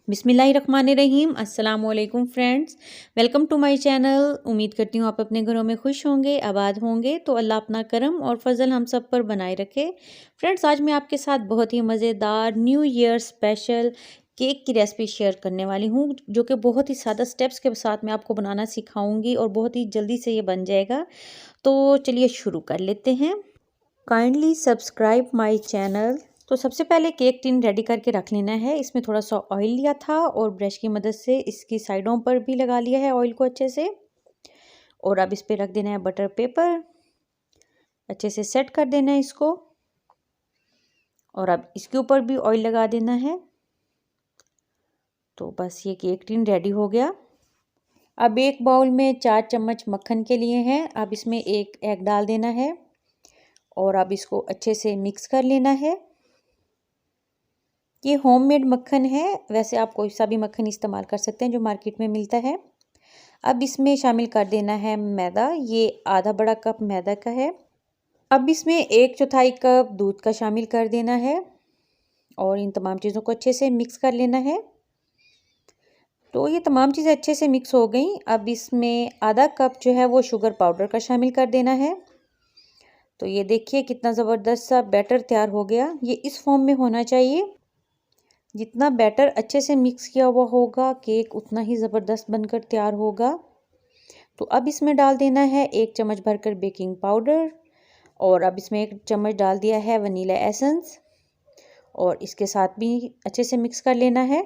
बिस्मिल्लाहिर्रहमानिर्रहीम। अस्सलाम वालेकुम friends, welcome to my channel. उम्मीद करती हूँ आप अपने घरों में खुश होंगे, आबाद होंगे। तो अल्लाह अपना करम और फजल हम सब पर बनाए रखे। फ्रेंड्स, आज मैं आपके साथ बहुत ही मज़ेदार न्यू ईयर स्पेशल केक की रेसिपी शेयर करने वाली हूँ, जो कि बहुत ही सादा स्टेप्स के साथ मैं आपको बनाना सिखाऊंगी और बहुत ही जल्दी से ये बन जाएगा। तो चलिए शुरू कर लेते हैं। Kindly subscribe my channel. तो सबसे पहले केक टिन रेडी करके रख लेना है। इसमें थोड़ा सा ऑयल लिया था और ब्रश की मदद से इसकी साइडों पर भी लगा लिया है ऑयल को अच्छे से। और अब इस पे रख देना है बटर पेपर, अच्छे से सेट कर देना है इसको। और अब इसके ऊपर भी ऑयल लगा देना है। तो बस ये केक टिन रेडी हो गया। अब एक बाउल में 4 चम्मच मक्खन के लिए हैं। अब इसमें एक एग डाल देना है और अब इसको अच्छे से मिक्स कर लेना है। ये होममेड मक्खन है, वैसे आप कोई सा भी मक्खन इस्तेमाल कर सकते हैं जो मार्केट में मिलता है। अब इसमें शामिल कर देना है मैदा। ये आधा बड़ा कप मैदा का है। अब इसमें 1/4 कप दूध का शामिल कर देना है और इन तमाम चीज़ों को अच्छे से मिक्स कर लेना है। तो ये तमाम चीज़ें अच्छे से मिक्स हो गई। अब इसमें आधा कप जो है वो शुगर पाउडर का शामिल कर देना है। तो ये देखिए कितना ज़बरदस्त सा बैटर तैयार हो गया। ये इस फॉर्म में होना चाहिए। जितना बैटर अच्छे से मिक्स किया हुआ होगा, केक उतना ही ज़बरदस्त बनकर तैयार होगा। तो अब इसमें डाल देना है 1 चम्मच भरकर बेकिंग पाउडर और अब इसमें 1 चम्मच डाल दिया है वनीला एसेंस और इसके साथ भी अच्छे से मिक्स कर लेना है।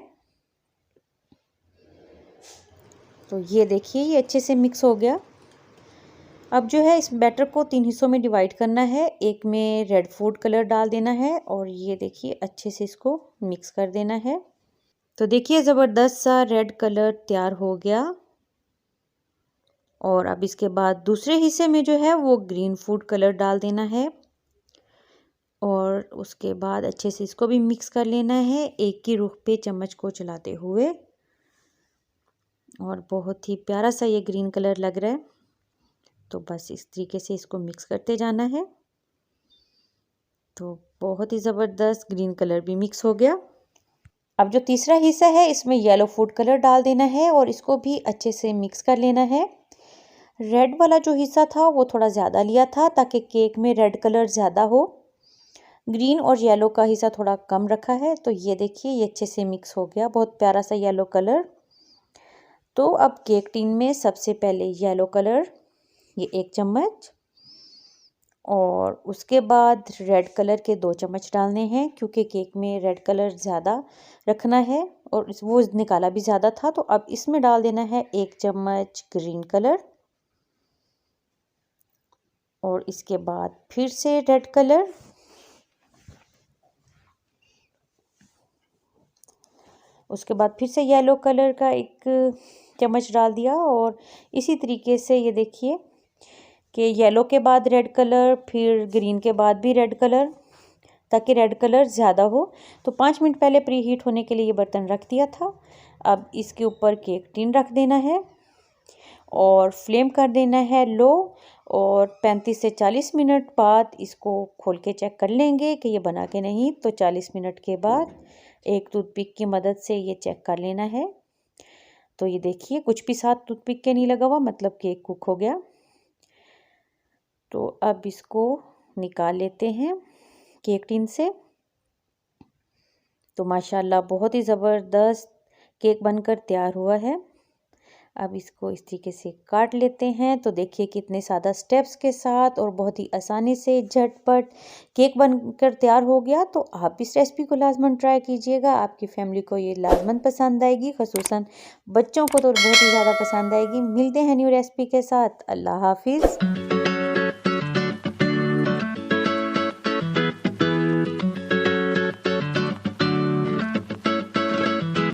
तो ये देखिए ये अच्छे से मिक्स हो गया। अब जो है इस बैटर को 3 हिस्सों में डिवाइड करना है। एक में रेड फूड कलर डाल देना है और ये देखिए अच्छे से इसको मिक्स कर देना है। तो देखिए ज़बरदस्त सा रेड कलर तैयार हो गया। और अब इसके बाद दूसरे हिस्से में जो है वो ग्रीन फूड कलर डाल देना है और उसके बाद अच्छे से इसको भी मिक्स कर लेना है एक की रुख पे चम्मच को चलाते हुए। और बहुत ही प्यारा सा ये ग्रीन कलर लग रहा है। तो बस इस तरीके से इसको मिक्स करते जाना है। तो बहुत ही ज़बरदस्त ग्रीन कलर भी मिक्स हो गया। अब जो तीसरा हिस्सा है इसमें येलो फूड कलर डाल देना है और इसको भी अच्छे से मिक्स कर लेना है। रेड वाला जो हिस्सा था वो थोड़ा ज़्यादा लिया था ताकि केक में रेड कलर ज़्यादा हो। ग्रीन और येलो का हिस्सा थोड़ा कम रखा है। तो ये देखिए ये अच्छे से मिक्स हो गया, बहुत प्यारा सा येलो कलर। तो अब केक टिन में सबसे पहले येलो कलर, ये 1 चम्मच और उसके बाद रेड कलर के 2 चम्मच डालने हैं क्योंकि केक में रेड कलर ज़्यादा रखना है और वो निकाला भी ज़्यादा था। तो अब इसमें डाल देना है 1 चम्मच ग्रीन कलर और इसके बाद फिर से रेड कलर, उसके बाद फिर से येलो कलर का 1 चम्मच डाल दिया। और इसी तरीके से ये देखिए कि येलो के बाद रेड कलर, फिर ग्रीन के बाद भी रेड कलर, ताकि रेड कलर ज़्यादा हो। तो 5 मिनट पहले प्री हीट होने के लिए ये बर्तन रख दिया था। अब इसके ऊपर केक टिन रख देना है और फ्लेम कर देना है लो। और 35 से 40 मिनट बाद इसको खोल के चेक कर लेंगे कि ये बना के नहीं। तो 40 मिनट के बाद एक टूथपिक की मदद से ये चेक कर लेना है। तो ये देखिए कुछ भी साथ टूथपिक के नहीं लगा हुआ, मतलब केक कुक हो गया। तो अब इसको निकाल लेते हैं केक टिन से। तो माशाल्लाह बहुत ही ज़बरदस्त केक बनकर तैयार हुआ है। अब इसको इस तरीके से काट लेते हैं। तो देखिए कितने सादा स्टेप्स के साथ और बहुत ही आसानी से झटपट केक बनकर तैयार हो गया। तो आप इस रेसिपी को लाजमन ट्राई कीजिएगा, आपकी फैमिली को ये लाजमन पसंद आएगी, ख़ुसूसन बच्चों को तो बहुत ही ज़्यादा पसंद आएगी। मिलते हैं न्यू रेसिपी के साथ। अल्लाह हाफिज़।